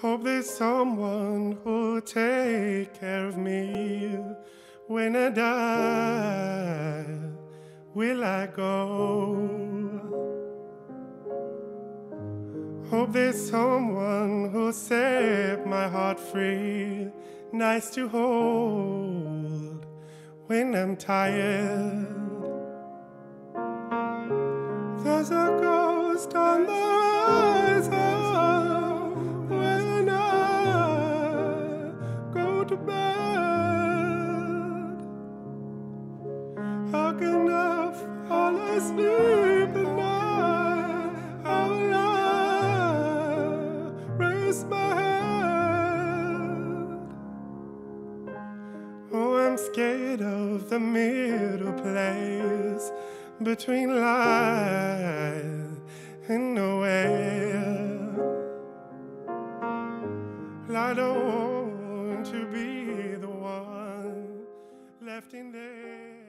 Hope there's someone who'll take care of me when I die. Will I go? Hope there's someone who'll set my heart free, nice to hold when I'm tired. There's a ghost on the horizon when I go to bed. How can I fall asleep at night? How will I raise my head? Oh, I'm scared of the middle place between life and nowhere. I don't want to be the one left in there.